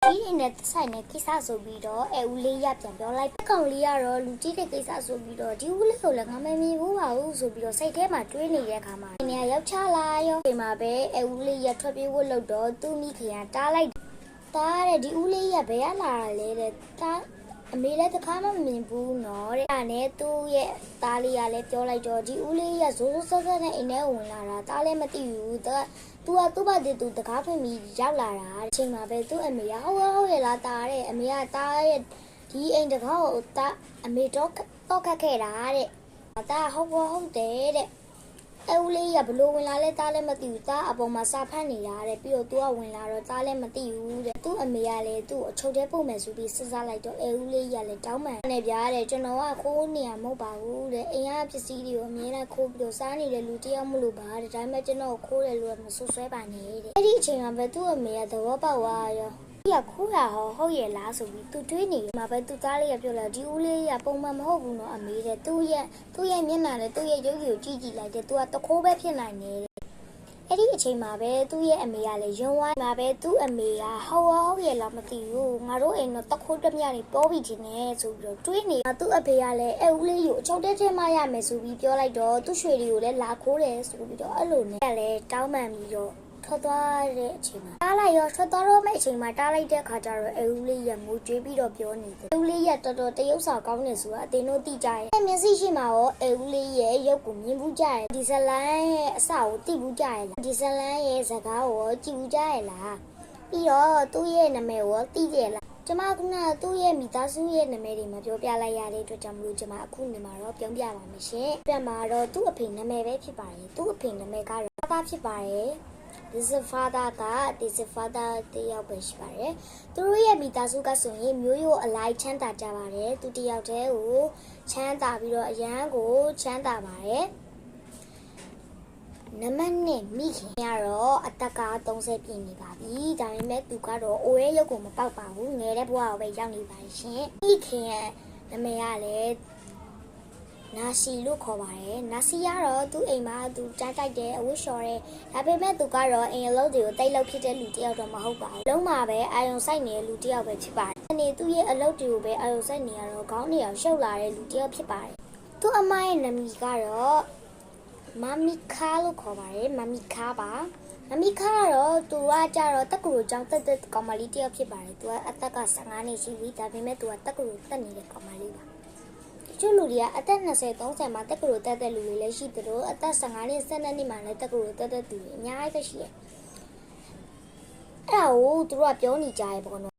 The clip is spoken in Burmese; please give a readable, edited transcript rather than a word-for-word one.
ကြီးနဲ့ဆိုင်နဲ့ကိစ္စဆိုပြီးတော့ဦးလေးရပြန်ပြောလိုက်ကောင်လေးကတော့လူကြီးတဲ့ကိစ္စဆိုပြီးတော့ဒီဦးလေးကိုလည်းငါမမြင်ဘူးပါဘူးဆိုပြီးတော့စိတ်ထဲမှာတွေးနေတဲ့အခါမှာနေရာရောက်ချလာရောဒီမှာပဲဦးလေးရထွက်ပြေးဖို့လုပ်တော့သူ့မိခင်ကတားလိုက်တားတဲ့ဒီဦးလေးရဘယ်ရလာလဲတဲ့တားအမေလည်းတစ်ခါမှမမြင်ဘူးနော်တဲ့အဲ့နဲ့သူ့ရဲ့သားလေးကလည်းပြောလိုက်တော့ဒီဦးလေးရဇိုးဇိုးဆက်ဆက်နဲ့အိမ်ထဲဝင်လာတာသားလည်းမသိဘူးသူကသူ့ဘာတည်းတကားဖွင့်ပြီးရောက်လာတာအချိန်မှာပဲသူ့အမေကဟုတ်ရဲ့လားတားတဲ့အမေကတားရဲ့ဒီအိမ်တကားကိုတားအမေတော့ခတ်ခဲ့တာတဲ့တားဟုတ်တယ်တဲ့ဦးလေးကဘလို့ဝင်လာလဲတားလည်းမသိဘူးတားအပေါ်မှာစာဖတ်နေတာတဲ့ပြီးတော့သူကဝင်လာတော့တားလည်းမသိဘူးတဲ့သူ့အမေကလည်းသူ့အချုပ်ထဲပို့မယ်ဆိုပြီးစဉ်းစားလိုက်တော့ဦးလေးကလည်းတောင်းပန်နေပြားတဲ့ကျွန်တော်ကခိုးနေရမဟုတ်ပါဘူးတဲ့အိမ်ကပစ္စည်းတွေကိုအမြဲတမ်းခိုးပြီးတော့စားနေတဲ့လူတယောက်မလို့ပါတဲ့ဒါပေမဲ့ကျွန်တော်ခိုးတယ်လို့မဆွဆွဲပါနဲ့တဲ့အဲ့ဒီအချိန်မှာပဲသူ့အမေကသဘောပေါက်သွားရောဒီကခိုးတာဟုတ်ရဲ့လားဆိုပြီးသူတွေးနေမှာပဲသူသားလေးကပြောလာဒီဦးလေးကပုံမှန်မဟုတ်ဘူးနော်အမေတဲ့သူ့ရဲ့မျက်နှာနဲ့သူ့ရဲ့ရုပ်ကိုကြည့်လိုက်တယ်သူကတခိုးပဲဖြစ်နိုင်တယ်အဲ့ဒီအချိန်မှာပဲသူ့ရဲ့အမေကလည်းရုံဝိုင်းမှာပဲသူ့အမေကဟုတ်ရဲ့လားမသိဘူးငါတို့အိမ်တော့တခိုးတမြတွေပေါ်ပြီးတင်နေဆိုပြီးတော့တွေးနေသူ့အဖေကလည်းဦးလေးကိုအချုပ်ထဲမှရမယ်ဆိုပြီးပြောလိုက်တော့သူ့ရွှေတွေကိုလည်းလာခိုးတယ်ဆိုပြီးတော့အဲ့လိုနဲ့လည်းတောင်းပန်ပြီးတော့ထွက်သွားတဲ့အချိန်မှာတားလိုက်ရောထွက်သွားတော့မယ့်အချိန်မှာတားလိုက်တဲ့ခါကျတော့ဦးလေးရငိုကြွေးပြီးတော့ပြောနေတယ်ဦးလေးရတော်တော်တရုပ်စာကောင်းနေဆိုတာအတင်းတို့သိကြရဲ့မျက်စိရှိမှာရောဦးလေးရဲ့ရုပ်ကိုမြင်ဘူးကြရဲ့ဒီဇလန်ရဲ့အစကိုသိဘူးကြရဲ့လားဒီဇလန်ရဲ့စကားကိုကြည့်ဘူးကြရဲ့လားပြီးတော့သူ့ရဲ့နာမည်ကိုသိကြလားကျမကသူ့ရဲ့မိသားစုရဲ့နာမည်တွေမပြောပြလိုက်ရတဲ့အတွက်ကြောင့်မလို့ကျမအခုနေမှာတော့ပြောပြပါမယ်ရှင်ပြန်မှာတော့သူ့အဖေနာမည်ပဲဖြစ်ပါတယ်သူ့အဖေနာမည်ကတော့ဘာဖြစ်ပါတယ် This is father တယောက်ပဲရှိပါတယ်သူတို့ရဲ့မိသားစုကဆိုရင်မျိုးရိုးအလိုက်ချမ်းသာကြပါတယ်သူတယောက်တည်းကိုချမ်းသာပြီးတော့အရန်ကိုချမ်းသာပါတယ်နမနဲ့မိခင်ကတော့အသက်က30ပြည့်နေပါပြီဒါပေမဲ့သူကတော့အိုရဲရုပ်ကိုမပေါက်ပါဘူးငယ်တဲ့ဘဝကိုပဲရောက်နေပါရှင်မိခင်ရဲ့နာမည်ကလည်းနာစီလို့ခေါ်ပါတယ်နာစီကတော့သူ့အိမ်မှာသူတန်းတိုက်တယ်အဝတ်လျှော်တယ်ဒါပေမဲ့သူကတော့အိမ်အလုပ်တွေကိုတိတ်လောက်ဖြစ်တဲ့လူတစ်ယောက်တော့မဟုတ်ပါဘူးလုံးမှာပဲအာယုံစိုက်နေတဲ့လူတစ်ယောက်ပဲဖြစ်ပါတယ်အနေသူ့ရဲ့အလုပ်တွေကိုပဲအာယုံစိုက်နေရတော့ခေါင်းနေအောင်ရှုပ်လာတဲ့လူတစ်ယောက်ဖြစ်ပါတယ်သူ့အမရဲ့နာမည်ကတော့မမီခါလို့ခေါ်ပါတယ်မမီခါပါမမီခါကတော့သူကကြတော့တက္ကသိုလ်ကျောင်းတက်ကောင်မလေးတစ်ယောက်ဖြစ်ပါတယ်သူကအသက်က15နှစ်ရှိပြီဒါပေမဲ့သူကတက္ကသိုလ်တက်နေတဲ့ကောင်မလေးပါကျလူတွေကအသက်20-30မှာတက္ကသိုလ်တက်တဲ့လူတွေလည်းရှိသလိုအသက်15နှစ်12နှစ်မှာလည်းတက္ကသိုလ်တက်တဲ့သူတွေအများကြီးပဲရှိရဲ့အဲ့ဒါကိုသူတို့ကပြောနေကြရဲပေါ့နော်